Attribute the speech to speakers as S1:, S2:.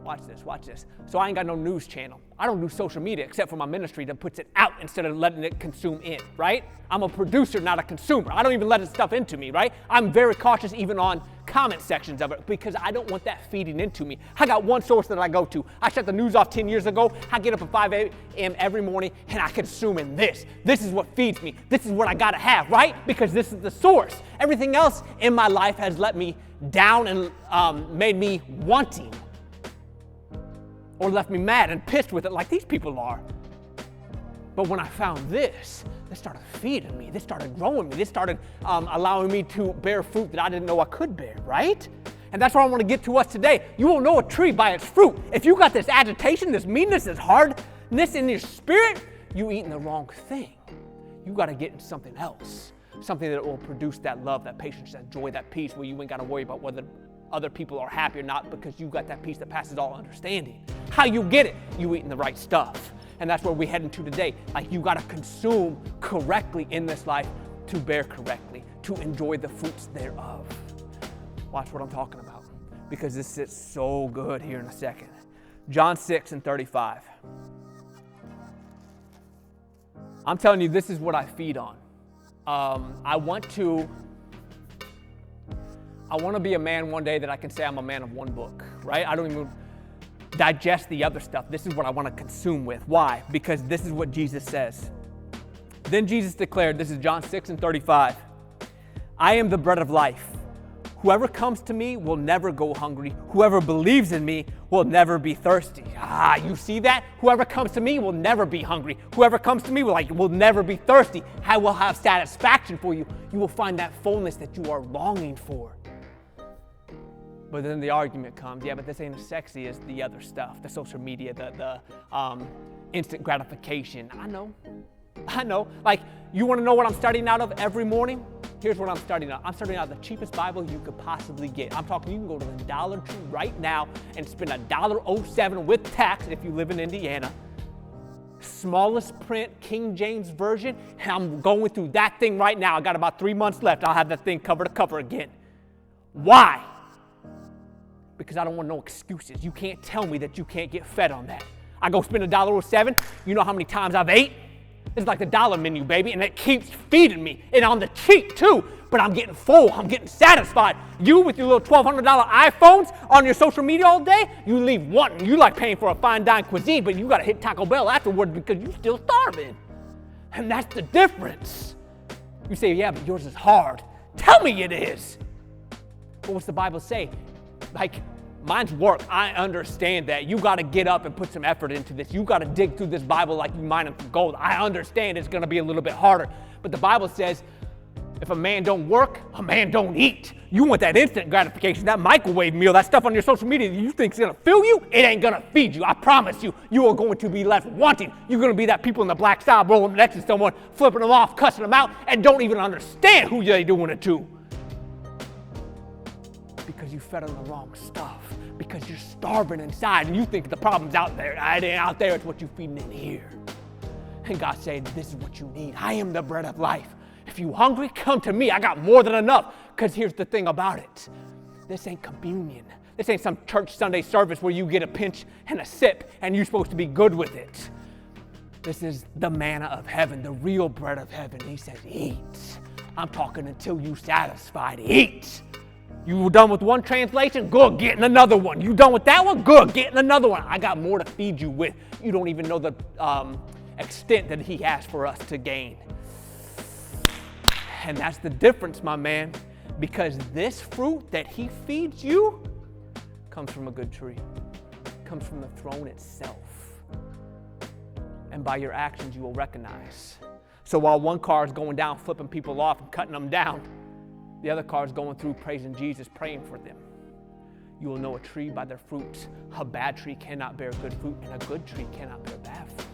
S1: Watch this, watch this. So I ain't got no news channel. I don't do social media except for my ministry that puts it out instead of letting it consume in, right? I'm a producer, not a consumer. I don't even let stuff into me, right? I'm very cautious even on comment sections of it because I don't want that feeding into me. I got one source that I go to. I shut the news off 10 years ago. I get up at 5 a.m. every morning and I consume in this. This is what feeds me. This is what I gotta have, right? Because this is the source. Everything else in my life has let me down and made me wanting, or left me mad and pissed with it like these people are. But when I found this started feeding me. This started growing me. This started allowing me to bear fruit that I didn't know I could bear, right? And that's what I want to get to us today. You will know a tree by its fruit. If you got this agitation, this meanness, this hardness in your spirit, you eating the wrong thing. You got to get in something else. Something that will produce that love, that patience, that joy, that peace where you ain't got to worry about whether other people are happy or not because you got that peace that passes all understanding. How you get it? You eating the right stuff. And that's where we're heading to today. Like you got to consume correctly in this life to bear correctly, to enjoy the fruits thereof. Watch what I'm talking about because this sits so good here in a second. John 6:35. I'm telling you, this is what I feed on. I want to be a man one day that I can say I'm a man of one book, right? I don't even digest the other stuff. This is what I want to consume with. Why? Because this is what Jesus says. Then Jesus declared, this is John 6:35, I am the bread of life. Whoever comes to me will never go hungry. Whoever believes in me will never be thirsty. You see that? Whoever comes to me will never be hungry. Whoever comes to me will never be thirsty. I will have satisfaction for you. You will find that fullness that you are longing for. But then the argument comes, yeah, but this ain't as sexy as the other stuff, the social media, the instant gratification. I know. Like, you want to know what I'm starting out of every morning? Here's what I'm starting out. I'm starting out the cheapest Bible you could possibly get. I'm talking, you can go to the Dollar Tree right now and spend $1.07 with tax if you live in Indiana. Smallest print, King James Version, and I'm going through that thing right now. I got about 3 months left. I'll have that thing cover to cover again. Why? Because I don't want no excuses. You can't tell me that you can't get fed on that. I go spend $1.07. You know how many times I've ate? It's like the dollar menu, baby, and it keeps feeding me. And on the cheap, too. But I'm getting full. I'm getting satisfied. You with your little $1,200 iPhones on your social media all day, you leave wanting. You like paying for a fine dine cuisine, but you got to hit Taco Bell afterward because you're still starving. And that's the difference. You say, yeah, but yours is hard. Tell me it is. But what's the Bible say? Like, mine's work. I understand that. You got to get up and put some effort into this. You got to dig through this Bible like you mine it for gold. I understand it's going to be a little bit harder. But the Bible says, if a man don't work, a man don't eat. You want that instant gratification, that microwave meal, that stuff on your social media that you think is going to fill you, it ain't going to feed you. I promise you, you are going to be left wanting. You're going to be that people in the black style rolling next to someone, flipping them off, cussing them out, and don't even understand who they doing it to. Because you fed on the wrong stuff. Because you're starving inside and you think the problem's out there. It ain't out there, it's what you're feeding in here. And God said, this is what you need. I am the bread of life. If you're hungry, come to me. I got more than enough. Because here's the thing about it. This ain't communion. This ain't some church Sunday service where you get a pinch and a sip and you're supposed to be good with it. This is the manna of heaven, the real bread of heaven. He says, eat. I'm talking until you satisfied. Eat. You done with one translation? Good, getting another one. You done with that one? Good, getting another one. I got more to feed you with. You don't even know the extent that he has for us to gain. And that's the difference, my man, because this fruit that he feeds you comes from a good tree, comes from the throne itself. And by your actions, you will recognize. So while one car is going down, flipping people off and cutting them down, the other car is going through praising Jesus, praying for them. You will know a tree by their fruits. A bad tree cannot bear good fruit, and a good tree cannot bear bad fruit.